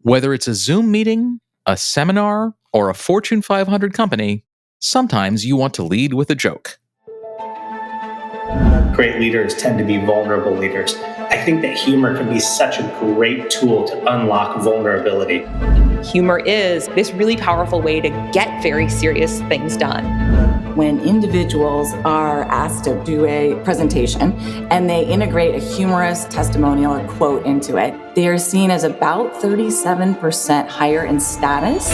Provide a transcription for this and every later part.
Whether it's a Zoom meeting, a seminar, or a Fortune 500 company, sometimes you want to lead with a joke. Great leaders tend to be vulnerable leaders. I think that humor can be such a great tool to unlock vulnerability. Humor is this really powerful way to get very serious things done. When individuals are asked to do a presentation and they integrate a humorous testimonial or quote into it, they are seen as about 37% higher in status.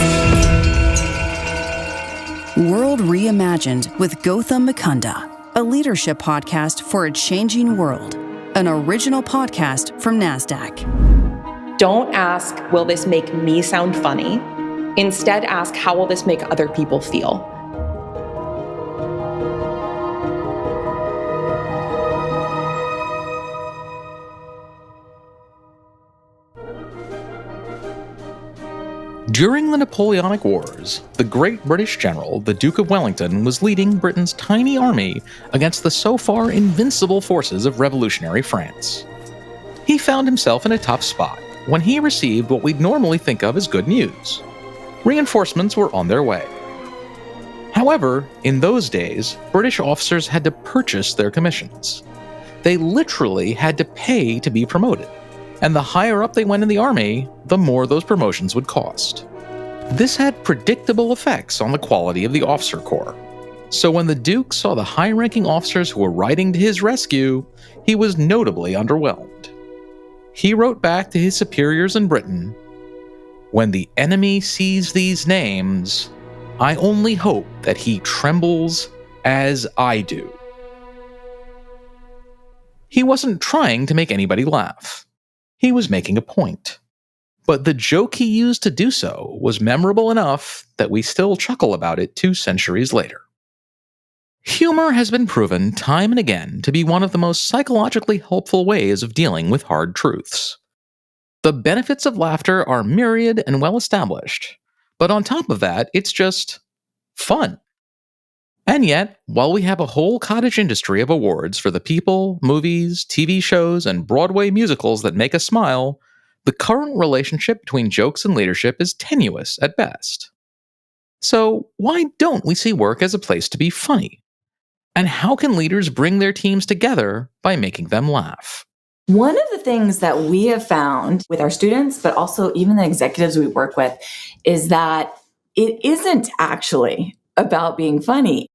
World Reimagined with Gautam Mukunda, a leadership podcast for a changing world, an original podcast from Nasdaq. Don't ask, will this make me sound funny? Instead, ask, how will this make other people feel? During the Napoleonic Wars, the great British general, the Duke of Wellington, was leading Britain's tiny army against the so far invincible forces of revolutionary France. He found himself in a tough spot when he received what we'd normally think of as good news. Reinforcements were on their way. However, in those days, British officers had to purchase their commissions. They literally had to pay to be promoted, and the higher up they went in the army, the more those promotions would cost. This had predictable effects on the quality of the officer corps. So when the Duke saw the high-ranking officers who were riding to his rescue, he was notably underwhelmed. He wrote back to his superiors in Britain, "When the enemy sees these names, I only hope that he trembles as I do." He wasn't trying to make anybody laugh. He was making a point. But the joke he used to do so was memorable enough that we still chuckle about it 2 centuries later. Humor has been proven time and again to be one of the most psychologically helpful ways of dealing with hard truths. The benefits of laughter are myriad and well established, but on top of that, it's just fun. And yet, while we have a whole cottage industry of awards for the people, movies, TV shows, and Broadway musicals that make us smile, the current relationship between jokes and leadership is tenuous at best. So why don't we see work as a place to be funny? And how can leaders bring their teams together by making them laugh? One of the things that we have found with our students, but also even the executives we work with, is that it isn't actually about being funny.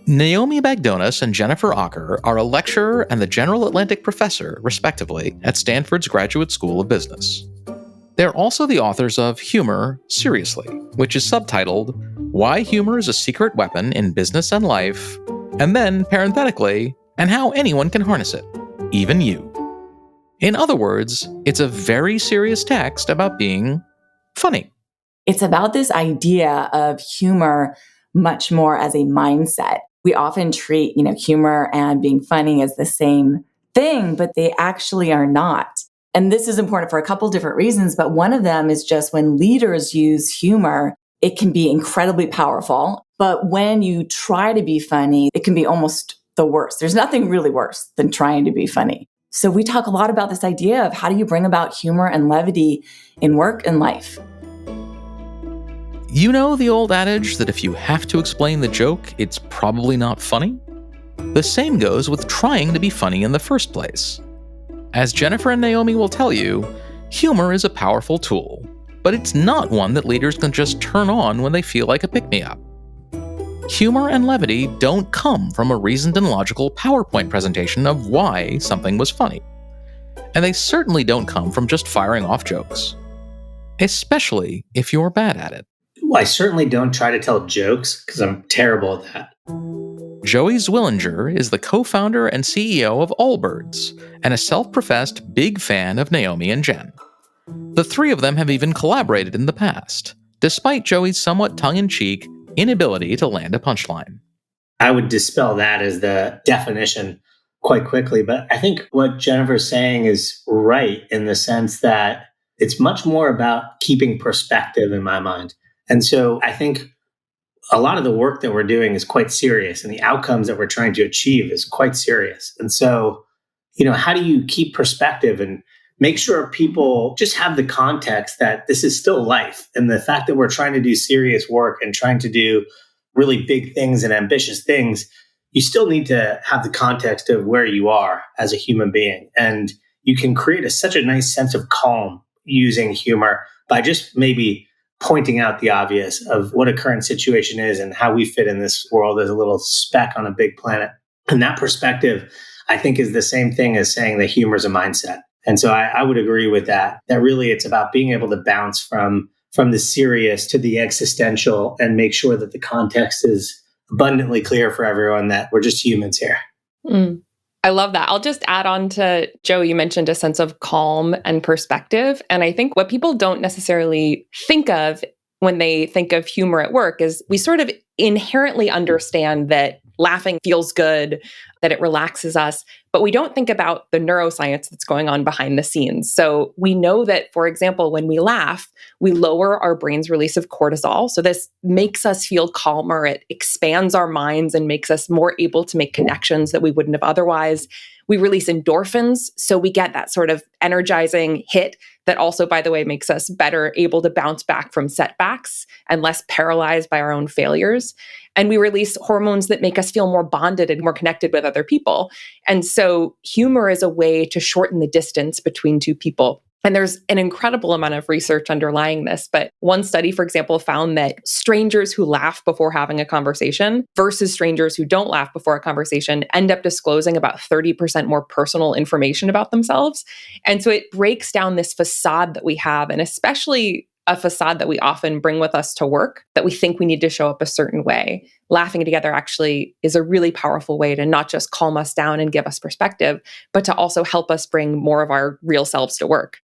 Naomi Bagdonas and Jennifer Aaker are a lecturer and the General Atlantic professor, respectively, at Stanford's Graduate School of Business. They're also the authors of Humor, Seriously, which is subtitled, Why Humor is a Secret Weapon in Business and Life, and then, parenthetically, and How Anyone Can Harness It, Even You. In other words, it's a very serious text about being funny. It's about this idea of humor much more as a mindset. We often treat, humor and being funny as the same thing, but they actually are not. And this is important for a couple different reasons, but one of them is just when leaders use humor, it can be incredibly powerful. But when you try to be funny, it can be almost the worst. There's nothing really worse than trying to be funny. So we talk a lot about this idea of how do you bring about humor and levity in work and life. You know the old adage that if you have to explain the joke, it's probably not funny? The same goes with trying to be funny in the first place. As Jennifer and Naomi will tell you, humor is a powerful tool, but it's not one that leaders can just turn on when they feel like a pick-me-up. Humor and levity don't come from a reasoned and logical PowerPoint presentation of why something was funny. And they certainly don't come from just firing off jokes. Especially if you're bad at it. Well, I certainly don't try to tell jokes because I'm terrible at that. Joey Zwillinger is the co-founder and CEO of Allbirds and a self-professed big fan of Naomi and Jen. The 3 of them have even collaborated in the past, despite Joey's somewhat tongue-in-cheek inability to land a punchline. I would dispel that as the definition quite quickly, but I think what Jennifer's saying is right in the sense that it's much more about keeping perspective in my mind. And so I think a lot of the work that we're doing is quite serious, and the outcomes that we're trying to achieve is quite serious. And so, how do you keep perspective and make sure people just have the context that this is still life. And the fact that we're trying to do serious work and trying to do really big things and ambitious things, you still need to have the context of where you are as a human being. And you can create such a nice sense of calm using humor by just maybe pointing out the obvious of what a current situation is and how we fit in this world as a little speck on a big planet. And that perspective, I think, is the same thing as saying that humor is a mindset. And so I would agree with that really it's about being able to bounce from the serious to the existential and make sure that the context is abundantly clear for everyone that we're just humans here. I love that. I'll just add on to Joe, you mentioned a sense of calm and perspective. And I think what people don't necessarily think of when they think of humor at work is we sort of inherently understand that laughing feels good, that it relaxes us, but we don't think about the neuroscience that's going on behind the scenes. So we know that, for example, when we laugh, we lower our brain's release of cortisol. So this makes us feel calmer. It expands our minds and makes us more able to make connections that we wouldn't have otherwise. We release endorphins. So we get that sort of energizing hit that also, by the way, makes us better able to bounce back from setbacks and less paralyzed by our own failures. And we release hormones that make us feel more bonded and more connected with other people. And so humor is a way to shorten the distance between two people. And there's an incredible amount of research underlying this. But one study, for example, found that strangers who laugh before having a conversation versus strangers who don't laugh before a conversation end up disclosing about 30% more personal information about themselves. And so it breaks down this facade that we have, and especially a facade that we often bring with us to work, that we think we need to show up a certain way. Laughing together actually is a really powerful way to not just calm us down and give us perspective, but to also help us bring more of our real selves to work.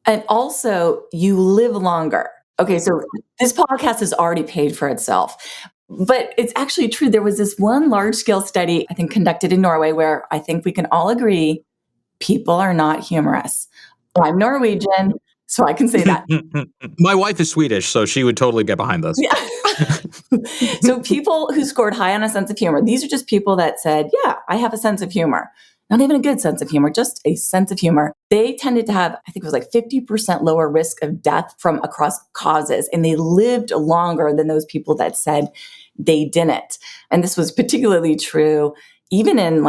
And also, you live longer. Okay, so this podcast has already paid for itself. But it's actually true. There was this one large-scale study, I think, conducted in Norway, where I think we can all agree people are not humorous. I'm Norwegian, so I can say that. My wife is Swedish, so she would totally get behind this. Yeah. So people who scored high on a sense of humor, these are just people that said, yeah, I have a sense of humor. Not even a good sense of humor, just a sense of humor. They tended to have, I think it was like 50% lower risk of death from across causes. And they lived longer than those people that said they didn't. And this was particularly true even in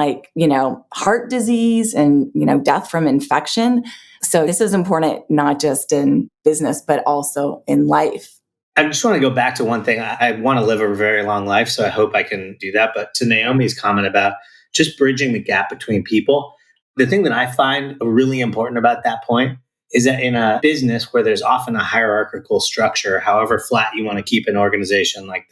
heart disease and, death from infection. So this is important, not just in business, but also in life. I just want to go back to one thing. I want to live a very long life, so I hope I can do that. But to Naomi's comment about just bridging the gap between people, the thing that I find really important about that point is that in a business where there's often a hierarchical structure, however flat you want to keep an organization, like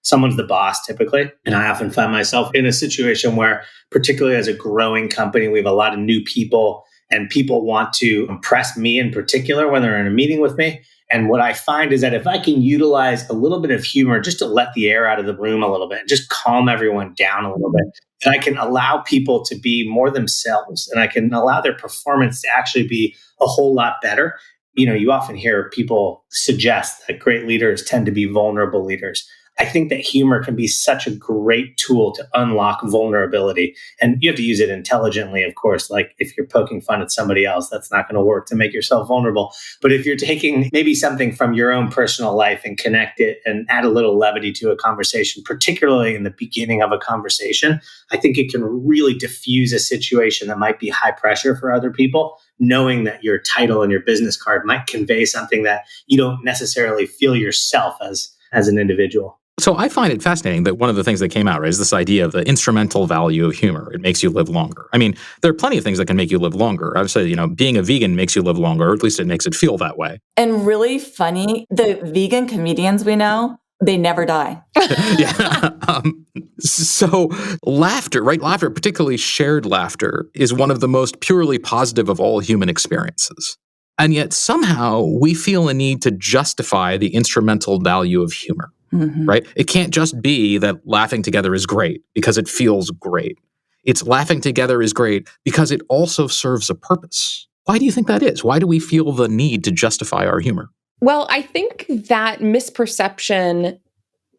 someone's the boss typically. And I often find myself in a situation where, particularly as a growing company, we have a lot of new people and people want to impress me in particular when they're in a meeting with me. And what I find is that if I can utilize a little bit of humor just to let the air out of the room a little bit, just calm everyone down a little bit, and I can allow people to be more themselves and I can allow their performance to actually be a whole lot better. You often hear people suggest that great leaders tend to be vulnerable leaders. I think that humor can be such a great tool to unlock vulnerability. And you have to use it intelligently, of course. Like if you're poking fun at somebody else, that's not going to work to make yourself vulnerable. But if you're taking maybe something from your own personal life and connect it and add a little levity to a conversation, particularly in the beginning of a conversation, I think it can really diffuse a situation that might be high pressure for other people, knowing that your title and your business card might convey something that you don't necessarily feel yourself as an individual. So I find it fascinating that one of the things that came out, right, is this idea of the instrumental value of humor. It makes you live longer. I mean, there are plenty of things that can make you live longer. I've said, being a vegan makes you live longer, or at least it makes it feel that way. And really funny, the vegan comedians we know, they never die. Yeah. So laughter, right? Laughter, particularly shared laughter, is one of the most purely positive of all human experiences. And yet somehow we feel a need to justify the instrumental value of humor. Mm-hmm. Right? It can't just be that laughing together is great because it feels great. It's laughing together is great because it also serves a purpose. Why do you think that is? Why do we feel the need to justify our humor? Well, I think that misperception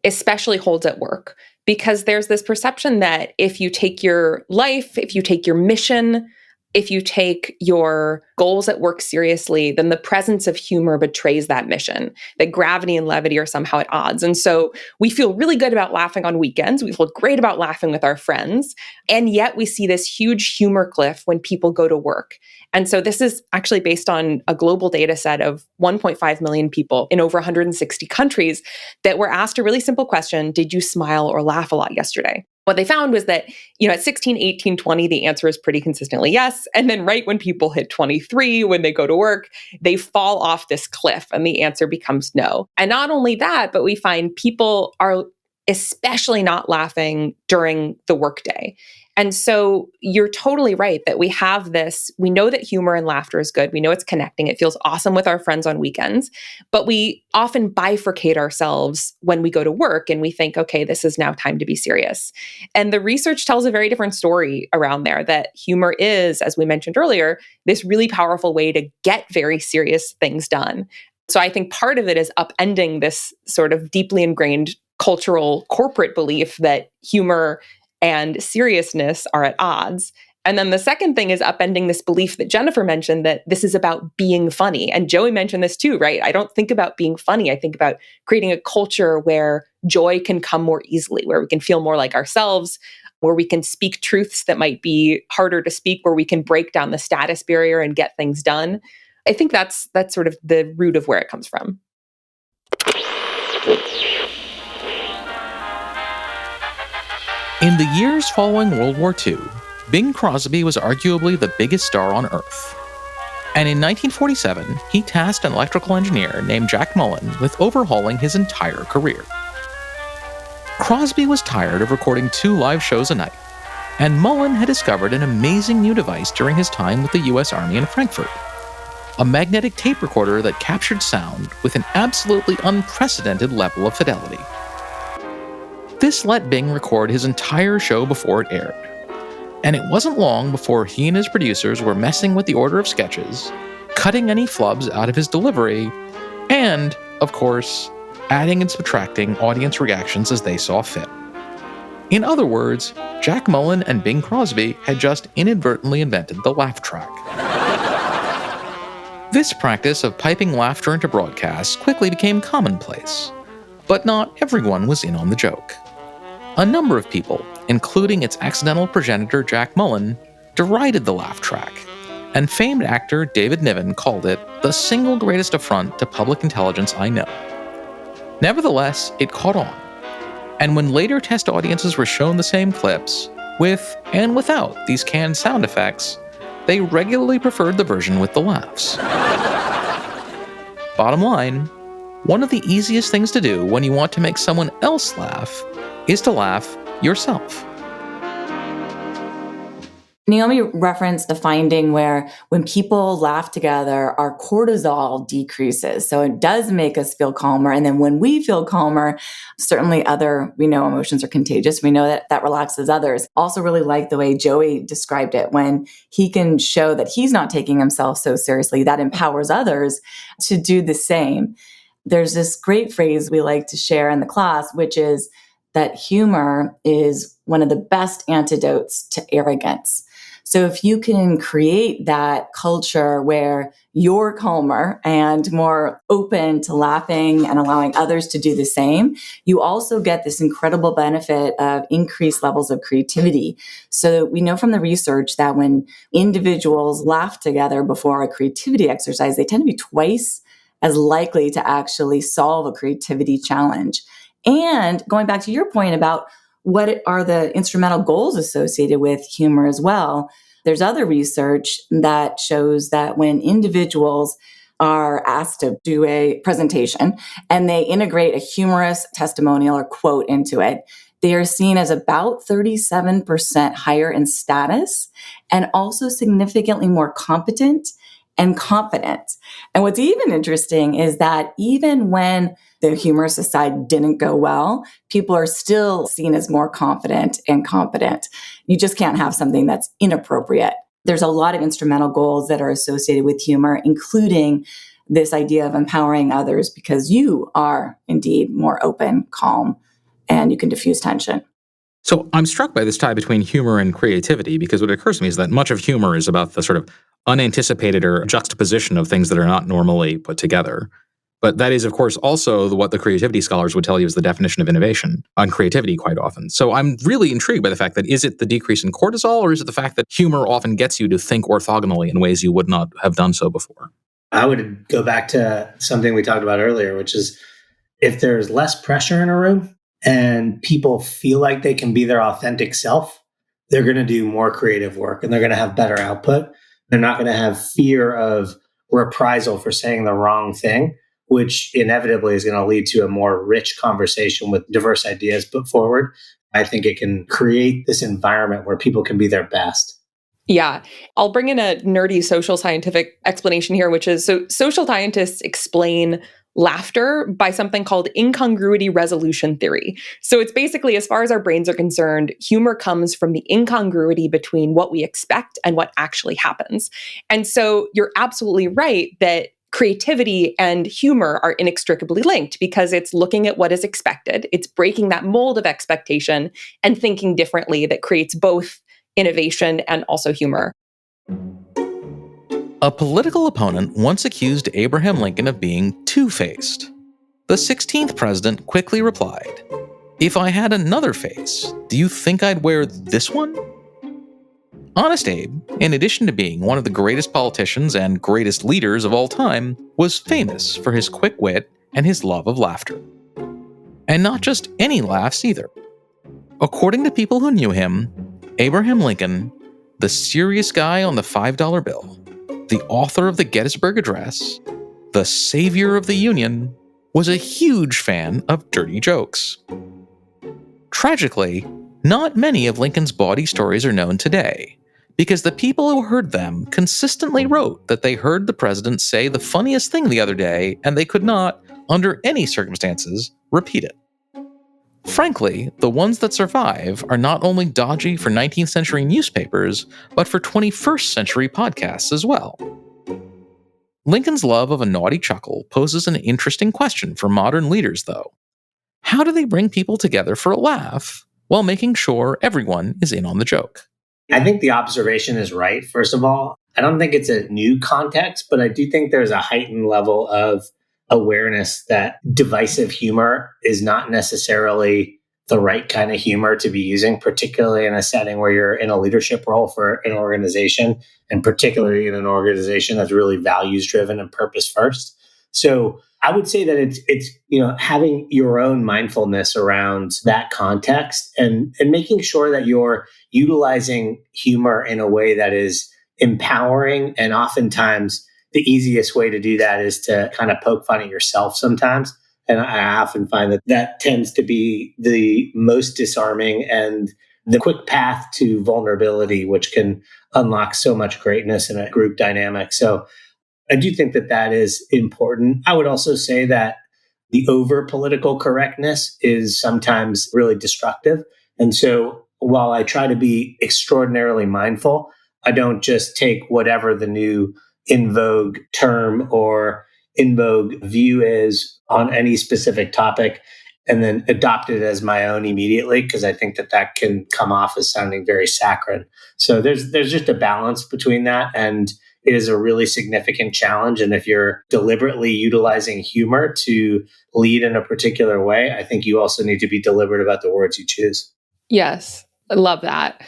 especially holds at work because there's this perception that if you take your life, if you take your mission, if you take your goals at work seriously, then the presence of humor betrays that mission, that gravity and levity are somehow at odds. And so we feel really good about laughing on weekends. We feel great about laughing with our friends. And yet we see this huge humor cliff when people go to work. And so this is actually based on a global data set of 1.5 million people in over 160 countries that were asked a really simple question: did you smile or laugh a lot yesterday? What they found was that, at 16, 18, 20, the answer is pretty consistently yes. And then right when people hit 23, when they go to work, they fall off this cliff and the answer becomes no. And not only that, but we find people are especially not laughing during the workday. And so you're totally right that we have this, we know that humor and laughter is good. We know it's connecting. It feels awesome with our friends on weekends, but we often bifurcate ourselves when we go to work and we think, okay, this is now time to be serious. And the research tells a very different story around there, that humor is, as we mentioned earlier, this really powerful way to get very serious things done. So I think part of it is upending this sort of deeply ingrained cultural corporate belief that humor and seriousness are at odds. And then the second thing is upending this belief that Jennifer mentioned, that this is about being funny. And Joey mentioned this too, right? I don't think about being funny. I think about creating a culture where joy can come more easily, where we can feel more like ourselves, where we can speak truths that might be harder to speak, where we can break down the status barrier and get things done. I think that's sort of the root of where it comes from. In the years following World War II, Bing Crosby was arguably the biggest star on Earth. And in 1947, he tasked an electrical engineer named Jack Mullen with overhauling his entire career. Crosby was tired of recording 2 live shows a night, and Mullen had discovered an amazing new device during his time with the US Army in Frankfurt: a magnetic tape recorder that captured sound with an absolutely unprecedented level of fidelity. This let Bing record his entire show before it aired. And it wasn't long before he and his producers were messing with the order of sketches, cutting any flubs out of his delivery, and, of course, adding and subtracting audience reactions as they saw fit. In other words, Jack Mullen and Bing Crosby had just inadvertently invented the laugh track. This practice of piping laughter into broadcasts quickly became commonplace, but not everyone was in on the joke. A number of people, including its accidental progenitor Jack Mullen, derided the laugh track, and famed actor David Niven called it the single greatest affront to public intelligence I know. Nevertheless, it caught on, and when later test audiences were shown the same clips, with and without these canned sound effects, they regularly preferred the version with the laughs. Bottom line, one of the easiest things to do when you want to make someone else laugh is to laugh yourself. Naomi referenced the finding where when people laugh together, our cortisol decreases. So it does make us feel calmer. And then when we feel calmer, certainly we know emotions are contagious. We know that relaxes others. Also really like the way Joey described it. When he can show that he's not taking himself so seriously, that empowers others to do the same. There's this great phrase we like to share in the class, which is that humor is one of the best antidotes to arrogance. So if you can create that culture where you're calmer and more open to laughing and allowing others to do the same, you also get this incredible benefit of increased levels of creativity. So we know from the research that when individuals laugh together before a creativity exercise, they tend to be twice as likely to actually solve a creativity challenge. And going back to your point about what are the instrumental goals associated with humor as well, there's other research that shows that when individuals are asked to do a presentation and they integrate a humorous testimonial or quote into it, they are seen as about 37% higher in status and also significantly more competent and confident. And what's even interesting is that even when the humorous aside didn't go well, people are still seen as more confident and competent. You just can't have something that's inappropriate. There's a lot of instrumental goals that are associated with humor, including this idea of empowering others because you are indeed more open, calm, and you can diffuse tension. So I'm struck by this tie between humor and creativity, because what occurs to me is that much of humor is about the sort of unanticipated or juxtaposition of things that are not normally put together. But that is, of course, also what the creativity scholars would tell you is the definition of innovation on creativity quite often. So I'm really intrigued by the fact that, is it the decrease in cortisol, or is it the fact that humor often gets you to think orthogonally in ways you would not have done so before? I would go back to something we talked about earlier, which is if there's less pressure in a room and people feel like they can be their authentic self, they're going to do more creative work and they're going to have better output. They're not going to have fear of reprisal for saying the wrong thing, which inevitably is going to lead to a more rich conversation with diverse ideas put forward. I think it can create this environment where people can be their best. Yeah. I'll bring in a nerdy social scientific explanation here, which is, so social scientists explain laughter by something called incongruity resolution theory. So it's basically, as far as our brains are concerned, humor comes from the incongruity between what we expect and what actually happens. And so you're absolutely right that creativity and humor are inextricably linked, because it's looking at what is expected. It's breaking that mold of expectation and thinking differently that creates both innovation and also humor. A political opponent once accused Abraham Lincoln of being two-faced. The 16th president quickly replied, "If I had another face, do you think I'd wear this one?" Honest Abe, in addition to being one of the greatest politicians and greatest leaders of all time, was famous for his quick wit and his love of laughter. And not just any laughs either. According to people who knew him, Abraham Lincoln, the serious guy on the $5 bill, the author of the Gettysburg Address, the savior of the Union, was a huge fan of dirty jokes. Tragically, not many of Lincoln's bawdy stories are known today, because the people who heard them consistently wrote that they heard the president say the funniest thing the other day, and they could not, under any circumstances, repeat it. Frankly, the ones that survive are not only dodgy for 19th century newspapers, but for 21st century podcasts as well. Lincoln's love of a naughty chuckle poses an interesting question for modern leaders, though. How do they bring people together for a laugh while making sure everyone is in on the joke? I think the observation is right, first of all. I don't think it's a new context, but I do think there's a heightened level of awareness that divisive humor is not necessarily the right kind of humor to be using, particularly in a setting where you're in a leadership role for an organization, and particularly in an organization that's really values driven and purpose first. So I would say that it's having your own mindfulness around that context and making sure that you're utilizing humor in a way that is empowering. And oftentimes the easiest way to do that is to kind of poke fun at yourself sometimes. And I often find that that tends to be the most disarming and the quick path to vulnerability, which can unlock so much greatness in a group dynamic. So I do think that that is important. I would also say that the over political correctness is sometimes really destructive. And so while I try to be extraordinarily mindful, I don't just take whatever the new in vogue term or in vogue view is on any specific topic and then adopt it as my own immediately, because I think that that can come off as sounding very saccharine. So there's just a balance between that, and it is a really significant challenge. And if you're deliberately utilizing humor to lead in a particular way, I think you also need to be deliberate about the words you choose. Yes, I love that.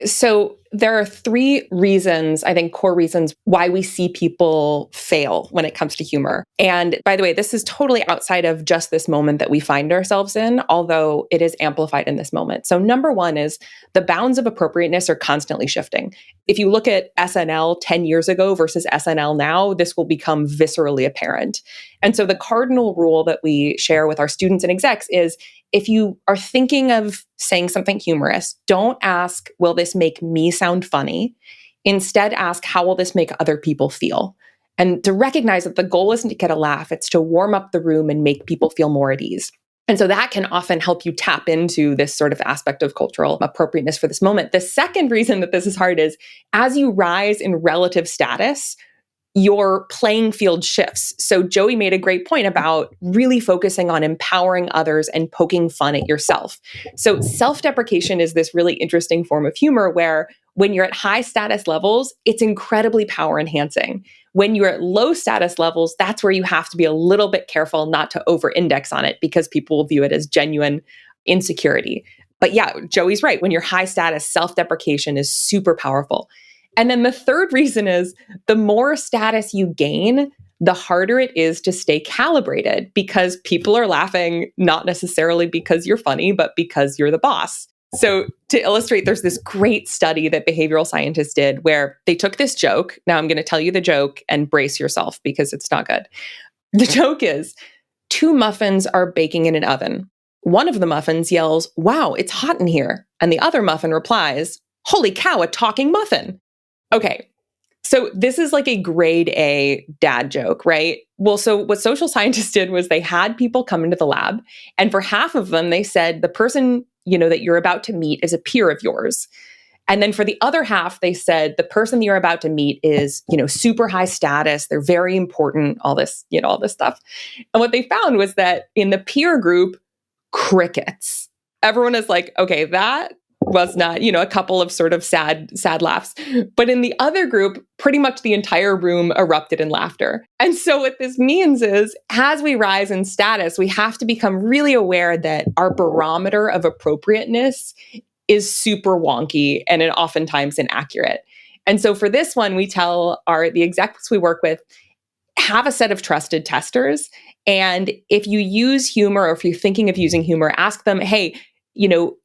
So there are three reasons, I think, core reasons why we see people fail when it comes to humor. And by the way, this is totally outside of just this moment that we find ourselves in, although it is amplified in this moment. So number one is the bounds of appropriateness are constantly shifting. If you look at SNL 10 years ago versus SNL now, this will become viscerally apparent. And so the cardinal rule that we share with our students and execs is, if you are thinking of saying something humorous, don't ask, will this make me sound funny? Instead, ask, how will this make other people feel? And to recognize that the goal isn't to get a laugh, it's to warm up the room and make people feel more at ease. And so that can often help you tap into this sort of aspect of cultural appropriateness for this moment. The second reason that this is hard is, as you rise in relative status, your playing field shifts. So Joey made a great point about really focusing on empowering others and poking fun at yourself. So self-deprecation is this really interesting form of humor where when you're at high status levels, it's incredibly power enhancing. When you're at low status levels, that's where you have to be a little bit careful not to over-index on it because people will view it as genuine insecurity. But yeah, Joey's right. When you're high status, self-deprecation is super powerful. And then the third reason is the more status you gain, the harder it is to stay calibrated because people are laughing not necessarily because you're funny, but because you're the boss. So to illustrate, there's this great study that behavioral scientists did where they took this joke. Now I'm going to tell you the joke and brace yourself because it's not good. The joke is 2 muffins are baking in an oven. One of the muffins yells, "Wow, it's hot in here." And the other muffin replies, "Holy cow, a talking muffin." Okay, so this is like a grade A dad joke, right? Well, so what social scientists did was they had people come into the lab, and for half of them, they said the person, that you're about to meet is a peer of yours. And then for the other half, they said the person that you're about to meet is, super high status. They're very important, all this, all this stuff. And what they found was that in the peer group, crickets. Everyone is like, okay, that was not, a couple of sort of sad laughs. But in the other group, pretty much the entire room erupted in laughter. And so what this means is, as we rise in status, we have to become really aware that our barometer of appropriateness is super wonky and oftentimes inaccurate. And so for this one, we tell the execs we work with, have a set of trusted testers. And if you use humor, or if you're thinking of using humor, ask them, hey,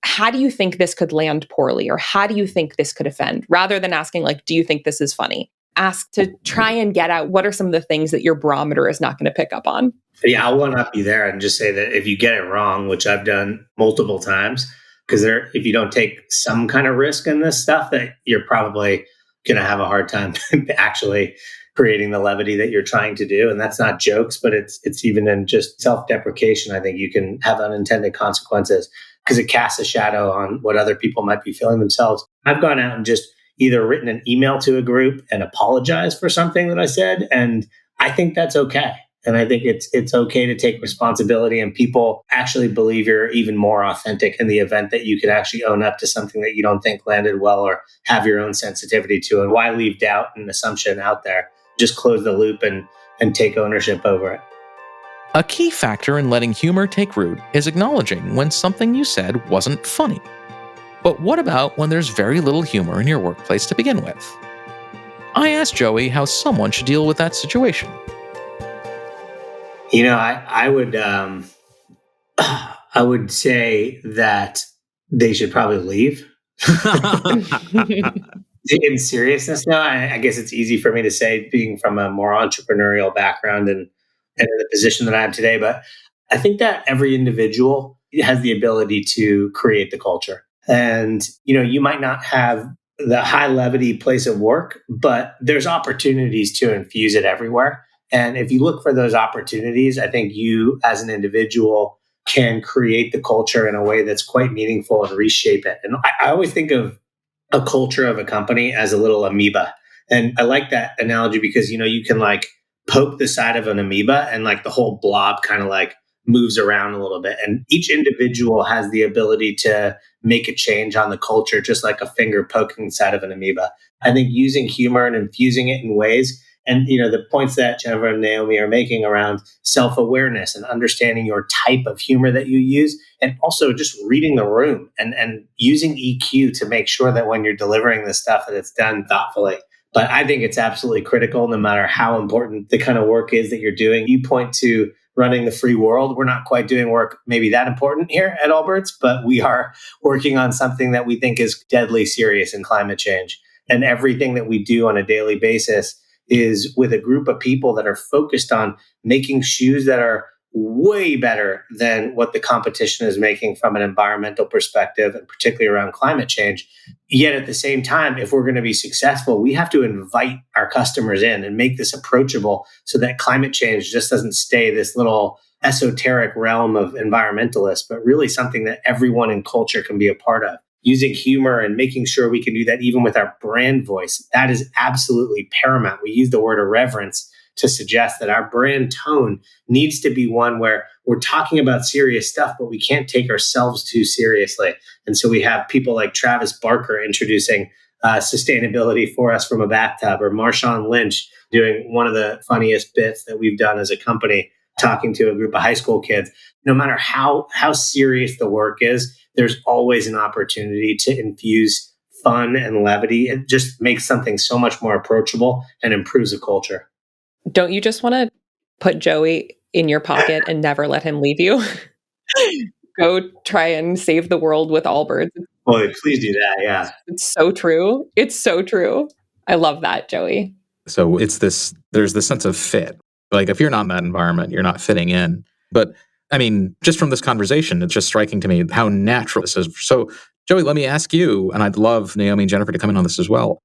how do you think this could land poorly? Or how do you think this could offend? Rather than asking, do you think this is funny? Ask to try and get out what are some of the things that your barometer is not going to pick up on. Yeah, I'll one up you there and just say that if you get it wrong, which I've done multiple times, because if you don't take some kind of risk in this stuff, that you're probably going to have a hard time actually creating the levity that you're trying to do. And that's not jokes, but it's even in just self-deprecation. I think you can have unintended consequences because it casts a shadow on what other people might be feeling themselves. I've gone out and just either written an email to a group and apologized for something that I said. And I think that's okay. And I think it's okay to take responsibility, and people actually believe you're even more authentic in the event that you could actually own up to something that you don't think landed well or have your own sensitivity to. And why leave doubt and assumption out there? Just close the loop and take ownership over it. A key factor in letting humor take root is acknowledging when something you said wasn't funny. But what about when there's very little humor in your workplace to begin with? I asked Joey how someone should deal with that situation. I would say that they should probably leave. In seriousness now, I guess it's easy for me to say, being from a more entrepreneurial background and in the position that I am today. But I think that every individual has the ability to create the culture. And, you might not have the high levity place of work, but there's opportunities to infuse it everywhere. And if you look for those opportunities, I think you as an individual can create the culture in a way that's quite meaningful and reshape it. And I always think of a culture of a company as a little amoeba. And I like that analogy because, you can poke the side of an amoeba and the whole blob kind of moves around a little bit. And each individual has the ability to make a change on the culture, just like a finger poking the side of an amoeba. I think using humor and infusing it in ways, and the points that Jennifer and Naomi are making around self-awareness and understanding your type of humor that you use, and also just reading the room and using EQ to make sure that when you're delivering this stuff that it's done thoughtfully. But I think it's absolutely critical, no matter how important the kind of work is that you're doing. You point to running the free world. We're not quite doing work maybe that important here at Allbirds, but we are working on something that we think is deadly serious in climate change. And everything that we do on a daily basis is with a group of people that are focused on making shoes that are way better than what the competition is making from an environmental perspective, and particularly around climate change. Yet at the same time, if we're going to be successful, we have to invite our customers in and make this approachable so that climate change just doesn't stay this little esoteric realm of environmentalists, but really something that everyone in culture can be a part of. using humor and making sure we can do that even with our brand voice. That is absolutely paramount. We use the word irreverence to suggest that our brand tone needs to be one where we're talking about serious stuff, but we can't take ourselves too seriously. And so we have people like Travis Barker introducing sustainability for us from a bathtub, or Marshawn Lynch doing one of the funniest bits that we've done as a company, talking to a group of high school kids. No matter how serious the work is, there's always an opportunity to infuse fun and levity. It just makes something so much more approachable and improves the culture. Don't you just want to put Joey in your pocket and never let him leave you? Go try and save the world with Allbirds. Well, please do that. Yeah. It's so true. It's so true. I love that, Joey. So there's this sense of fit. Like if you're not in that environment, you're not fitting in. But I mean, just from this conversation, it's just striking to me how natural this is. So Joey, let me ask you, and I'd love Naomi and Jennifer to come in on this as well.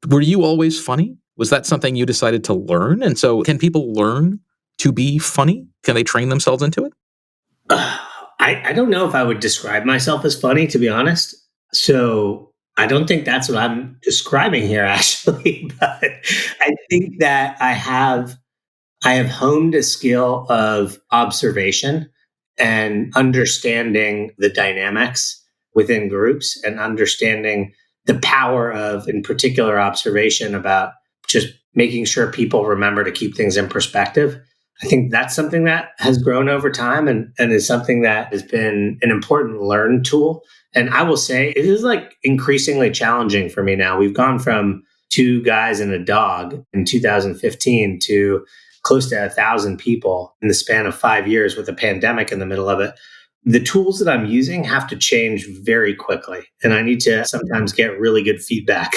Were you always funny? Was that something you decided to learn? And so can people learn to be funny? Can they train themselves into it? I don't know if I would describe myself as funny, to be honest. So I don't think that's what I'm describing here, actually. But I think that I have honed a skill of observation and understanding the dynamics within groups and understanding the power of, in particular, observation about just making sure people remember to keep things in perspective. I think that's something that has grown over time and is something that has been an important learn tool. And I will say it is like increasingly challenging for me now. We've gone from 2 guys and a dog in 2015 to close to 1,000 people in the span of 5 years with a pandemic in the middle of it. The tools that I'm using have to change very quickly. And I need to sometimes get really good feedback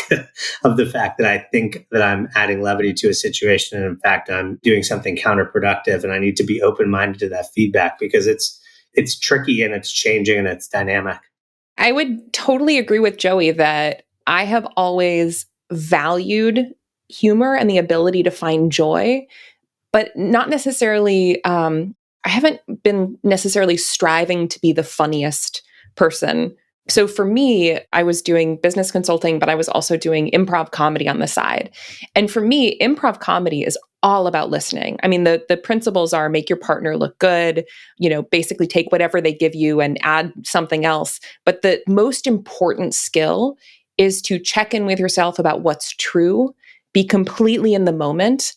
of the fact that I think that I'm adding levity to a situation. And in fact, I'm doing something counterproductive. And I need to be open-minded to that feedback because it's tricky and it's changing and it's dynamic. I would totally agree with Joey that I have always valued humor and the ability to find joy, but not necessarily, I haven't been necessarily striving to be the funniest person. So for me, I was doing business consulting, but I was also doing improv comedy on the side. And for me, improv comedy is all about listening. I mean, the principles are make your partner look good, basically take whatever they give you and add something else. But the most important skill is to check in with yourself about what's true, be completely in the moment,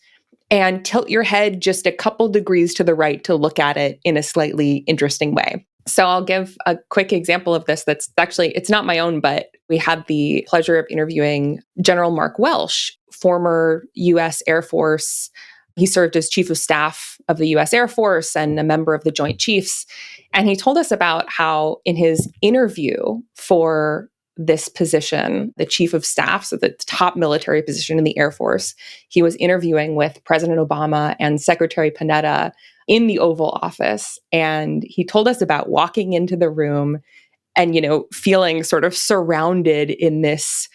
and tilt your head just a couple degrees to the right to look at it in a slightly interesting way. So I'll give a quick example of this that's actually, it's not my own, but we had the pleasure of interviewing General Mark Welsh, former U.S. Air Force. He served as Chief of Staff of the U.S. Air Force and a member of the Joint Chiefs. And he told us about how in his interview for this position, the Chief of Staff, so the top military position in the Air Force, he was interviewing with President Obama and Secretary Panetta in the Oval Office. And he told us about walking into the room and, feeling sort of surrounded in this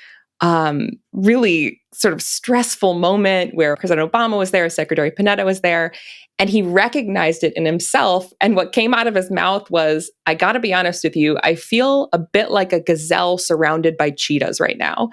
really sort of stressful moment where President Obama was there, Secretary Panetta was there, and he recognized it in himself. And what came out of his mouth was, I got to be honest with you, I feel a bit like a gazelle surrounded by cheetahs right now.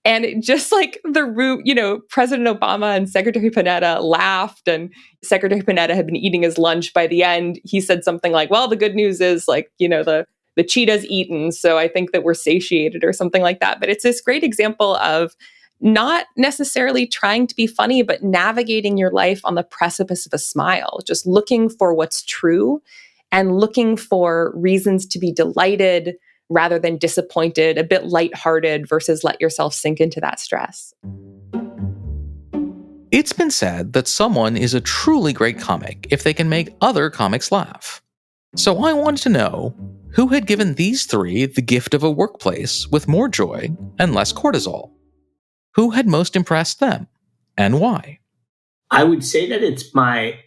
And it just like the room, President Obama and Secretary Panetta laughed, and Secretary Panetta had been eating his lunch. By the end, he said something like, well, the good news is the cheetah's eaten, so I think that we're satiated or something like that. But it's this great example of not necessarily trying to be funny, but navigating your life on the precipice of a smile, just looking for what's true and looking for reasons to be delighted rather than disappointed, a bit lighthearted versus let yourself sink into that stress. It's been said that someone is a truly great comic if they can make other comics laugh. So I wanted to know who had given these 3 the gift of a workplace with more joy and less cortisol. Who had most impressed them, and why? I would say that it's my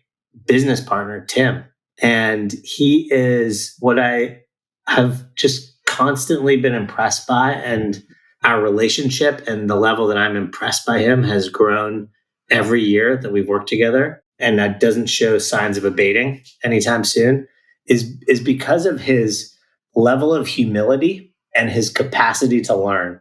business partner, Tim. And he is what I have just constantly been impressed by. And our relationship and the level that I'm impressed by him has grown every year that we've worked together. And that doesn't show signs of abating anytime soon, is because of his level of humility and his capacity to learn.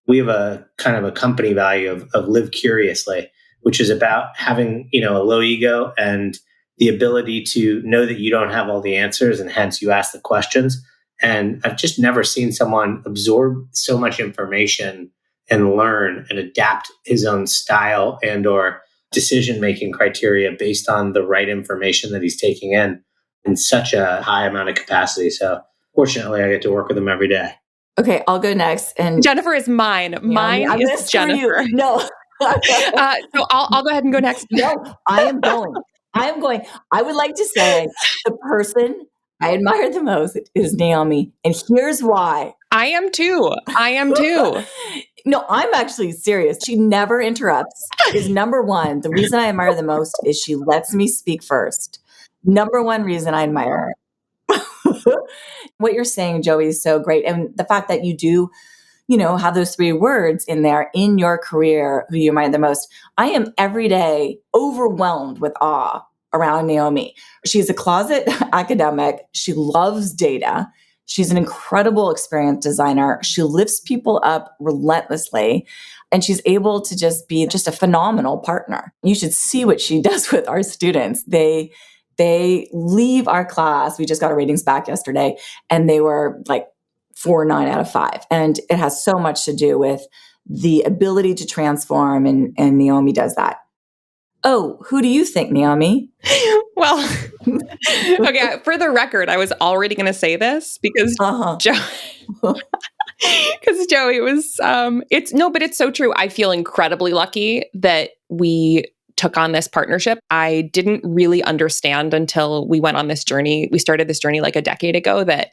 We have a kind of a company value of live curiously, which is about having, a low ego and the ability to know that you don't have all the answers, and hence you ask the questions. And I've just never seen someone absorb so much information and learn and adapt his own style and or decision-making criteria based on the right information that he's taking in such a high amount of capacity. So fortunately, I get to work with him every day. Okay, I'll go next. And Jennifer is mine. Mine is Jennifer. No. So I'll go ahead and go next. No, I am going. I would like to say the person I admire the most is Naomi. And here's why. I am too. No, I'm actually serious. She never interrupts is number one. The reason I admire the most is she lets me speak first. Number one reason I admire her. What you're saying, Joey, is so great. And the fact that you do, have those 3 words in there in your career, who you admire the most. I am every day overwhelmed with awe around Naomi. She's a closet academic. She loves data. She's an incredible experienced designer. She lifts people up relentlessly, and she's able to just be just a phenomenal partner. You should see what she does with our students. They leave our class. We just got our ratings back yesterday, and they were like 4.9 out of 5. And it has so much to do with the ability to transform, and Naomi does that. Oh, who do you think, Naomi? Well, okay, for the record, I was already going to say this because Joey was, but it's so true. I feel incredibly lucky that we took on this partnership. I didn't really understand until we went on this journey. We started this journey like a decade ago that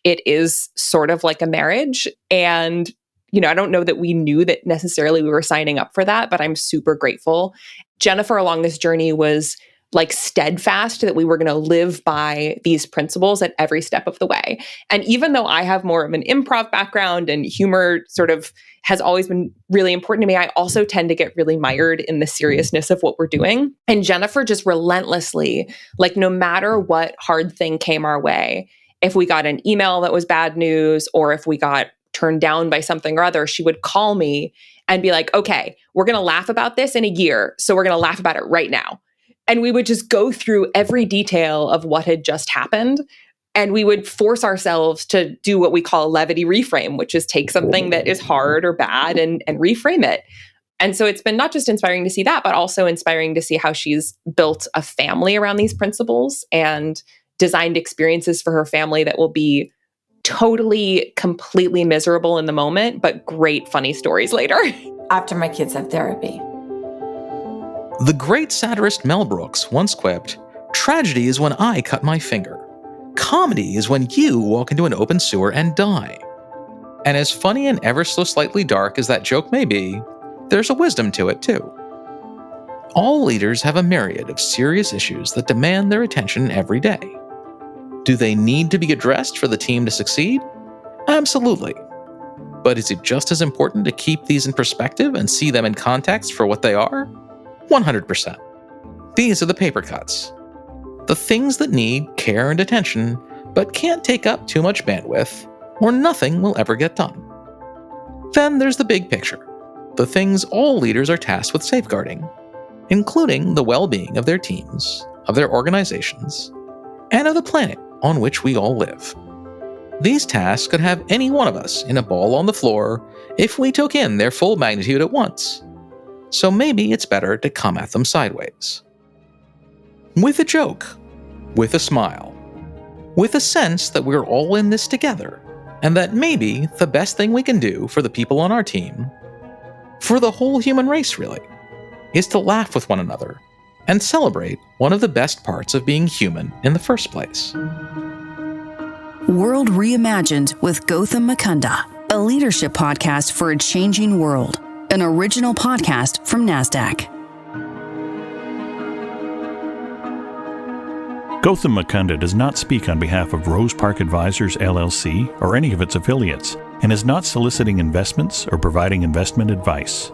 it is sort of like a marriage. And, I don't know that we knew that necessarily we were signing up for that, but I'm super grateful. Jennifer along this journey was like steadfast that we were going to live by these principles at every step of the way. And even though I have more of an improv background and humor sort of has always been really important to me, I also tend to get really mired in the seriousness of what we're doing. And Jennifer just relentlessly, like no matter what hard thing came our way, if we got an email that was bad news or if we got turned down by something or other, she would call me and be like, okay, we're going to laugh about this in a year. So we're going to laugh about it right now. And we would just go through every detail of what had just happened. And we would force ourselves to do what we call a levity reframe, which is take something that is hard or bad and reframe it. And so it's been not just inspiring to see that, but also inspiring to see how she's built a family around these principles and designed experiences for her family that will be totally, completely miserable in the moment, but great, funny stories later. After my kids have therapy. The great satirist Mel Brooks once quipped, "Tragedy is when I cut my finger. Comedy is when you walk into an open sewer and die." And as funny and ever so slightly dark as that joke may be, there's a wisdom to it too. All leaders have a myriad of serious issues that demand their attention every day. Do they need to be addressed for the team to succeed? Absolutely. But is it just as important to keep these in perspective and see them in context for what they are? 100%. These are the paper cuts. The things that need care and attention, but can't take up too much bandwidth, or nothing will ever get done. Then there's the big picture, the things all leaders are tasked with safeguarding, including the well-being of their teams, of their organizations, and of the planet on which we all live. These tasks could have any one of us in a ball on the floor if we took in their full magnitude at once. So maybe it's better to come at them sideways. With a joke, with a smile, with a sense that we're all in this together, and that maybe the best thing we can do for the people on our team, for the whole human race really, is to laugh with one another and celebrate one of the best parts of being human in the first place. World Reimagined with Gautam Mukunda, a leadership podcast for a changing world, an original podcast from Nasdaq. Gautam Mukunda does not speak on behalf of Rose Park Advisors, LLC, or any of its affiliates, and is not soliciting investments or providing investment advice.